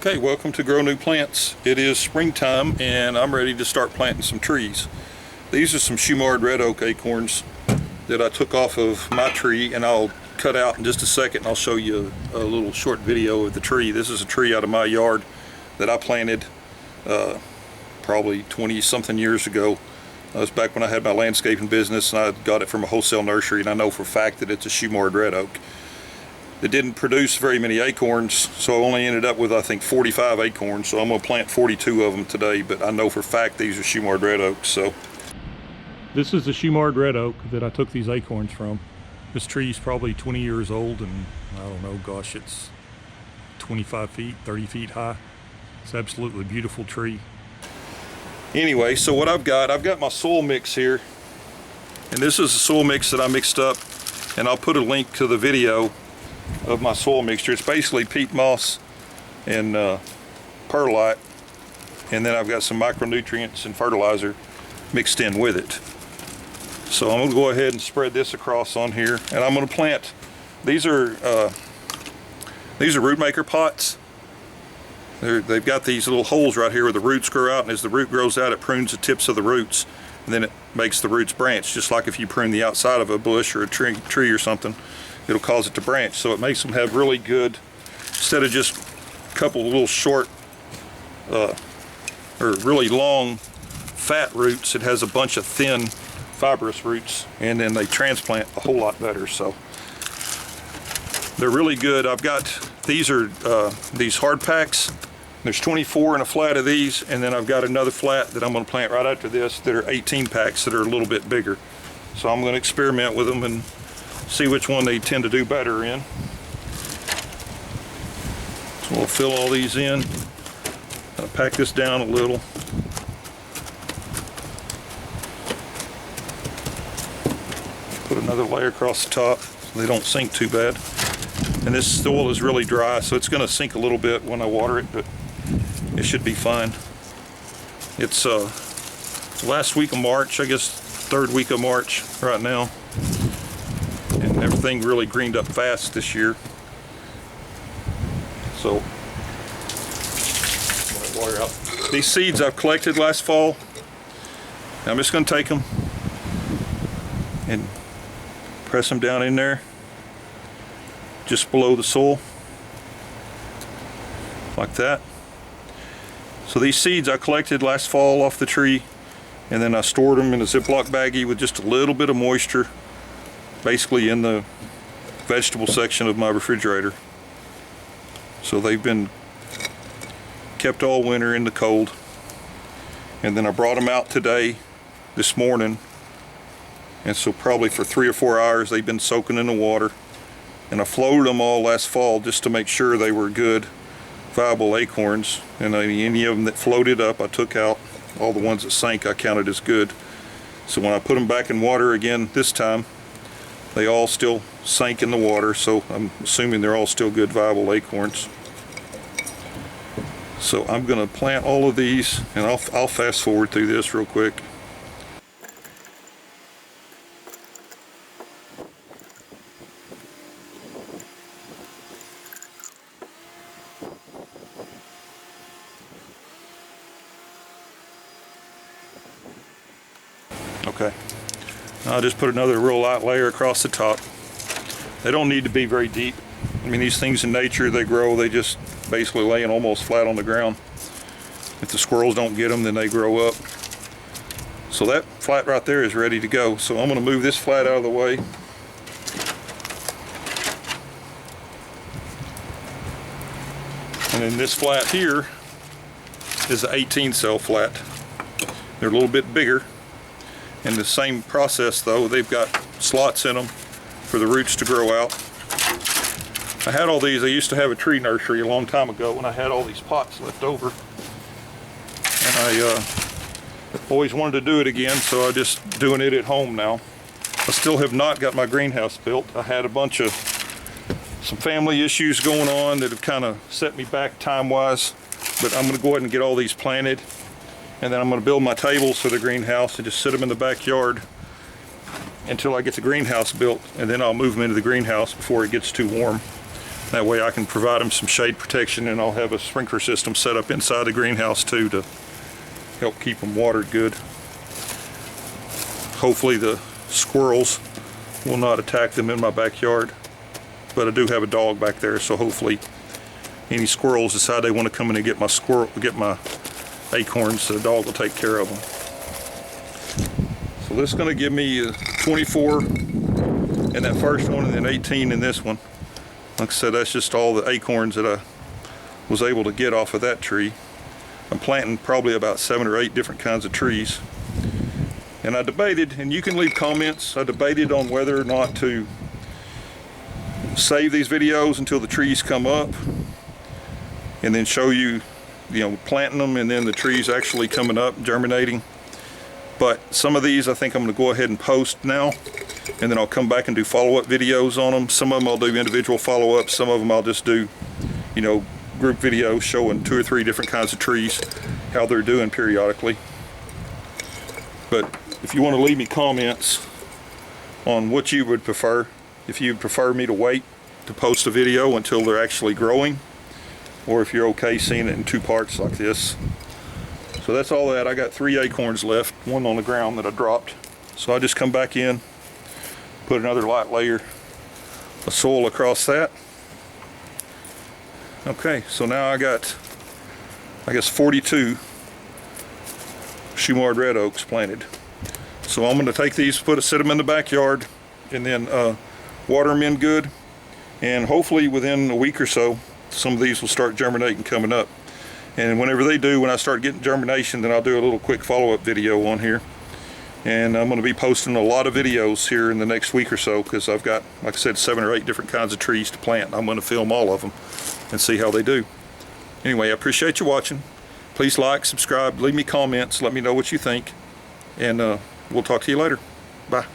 Okay, welcome to Grow New Plants. It is springtime and I'm ready to start planting some trees. These are some Shumard Red Oak Acorns that I took off of my tree, and I'll cut out in just a second and I'll show you a little short video of the tree. This is a tree out of my yard that I planted probably 20 something years ago. That was back when I had my landscaping business, and I got it from a wholesale nursery, and I know for a fact that it's a Shumard Red Oak. It didn't produce very many acorns, so I only ended up with, I think, 45 acorns, so I'm going to plant 42 of them today, but I know for a fact these are Shumard Red Oaks. So this is the Shumard Red Oak that I took these acorns from. This tree's probably 20 years old, and I don't know, gosh, it's 25 feet, 30 feet high. It's an absolutely beautiful tree. Anyway, so what I've got my soil mix here, and this is the soil mix that I mixed up, and I'll put a link to the video of my soil mixture. It's basically peat moss and perlite, and then I've got some micronutrients and fertilizer mixed in with it. So I'm going to go ahead and spread this across on here, and I'm going to plant. These are Rootmaker pots. They've got these little holes right here where the roots grow out, and as the root grows out, it prunes the tips of the roots, and then it makes the roots branch, just like if you prune the outside of a bush or a tree or something, it'll cause it to branch. So it makes them have really good, instead of just a couple of little short or really long fat roots, it has a bunch of thin fibrous roots, and then they transplant a whole lot better. So they're really good. I've got, these are these hard packs. There's 24 in a flat of these, and then I've got another flat that I'm going to plant right after this that are 18 packs that are a little bit bigger. So I'm going to experiment with them and see which one they tend to do better in. So we'll fill all these in. I'll pack this down a little. Put another layer across the top so they don't sink too bad. And this soil is really dry, so it's going to sink a little bit when I water it, but it should be fine. It's last week of March, I guess third week of March right now. And everything really greened up fast this year. So water out. These seeds I've collected last fall. I'm just going to take them and press them down in there, just below the soil, like that. So these seeds I collected last fall off the tree, and then I stored them in a Ziploc baggie with just a little bit of moisture, basically in the vegetable section of my refrigerator. So they've been kept all winter in the cold. And then I brought them out today, this morning, and so probably for 3 or 4 hours they've been soaking in the water. And I floated them all last fall just to make sure they were good, viable acorns. And any of them that floated up, I took out. All the ones that sank I counted as good. So when I put them back in water again this time, they all still sank in the water, so I'm assuming they're all still good, viable acorns. So I'm going to plant all of these, and I'll fast forward through this real quick. Okay. I'll just put another real light layer across the top. They don't need to be very deep. I mean, these things in nature, they grow, they just basically laying almost flat on the ground. If the squirrels don't get them, then they grow up. So that flat right there is ready to go. So I'm going to move this flat out of the way. And then this flat here is an 18 cell flat. They're a little bit bigger. In the same process though, they've got slots in them for the roots to grow out. I had all these, I used to have a tree nursery a long time ago when I had all these pots left over. And I always wanted to do it again, so I'm just doing it at home now. I still have not got my greenhouse built. I had a bunch of some family issues going on that have kind of set me back time-wise, but I'm going to go ahead and get all these planted. And then I'm going to build my tables for the greenhouse and just sit them in the backyard until I get the greenhouse built, and then I'll move them into the greenhouse before it gets too warm. That way I can provide them some shade protection, and I'll have a sprinkler system set up inside the greenhouse too to help keep them watered good. Hopefully the squirrels will not attack them in my backyard, but I do have a dog back there, so hopefully any squirrels decide they want to come in and get my acorns, the dog will take care of them. So this is going to give me 24 in that first one and then 18 in this one. Like I said, that's just all the acorns that I was able to get off of that tree. I'm planting probably about 7 or 8 different kinds of trees. And I debated, and you can leave comments, I debated on whether or not to save these videos until the trees come up and then show you, planting them and then the trees actually coming up, germinating. But some of these I think I'm going to go ahead and post now, and then I'll come back and do follow-up videos on them. Some of them I'll do individual follow-ups, some of them I'll just do, group videos showing 2 or 3 different kinds of trees, how they're doing periodically. But if you want to leave me comments on what you would prefer, if you'd prefer me to wait to post a video until they're actually growing, or if you're okay seeing it in 2 parts like this. So that's all that. I got 3 acorns left, 1 on the ground that I dropped. So I just come back in, put another light layer of soil across that. Okay, so now I got, I guess, 42 Shumard Red Oaks planted. So I'm going to take these, sit them in the backyard, and then water them in good. And hopefully within a week or so, some of these will start germinating coming up. And whenever they do, when I start getting germination, then I'll do a little quick follow-up video on here. And I'm going to be posting a lot of videos here in the next week or so, because I've got, like I said, 7 or 8 different kinds of trees to plant. I'm going to film all of them and see how they do. Anyway, I appreciate you watching. Please like, subscribe, leave me comments, let me know what you think. And we'll talk to you later. Bye.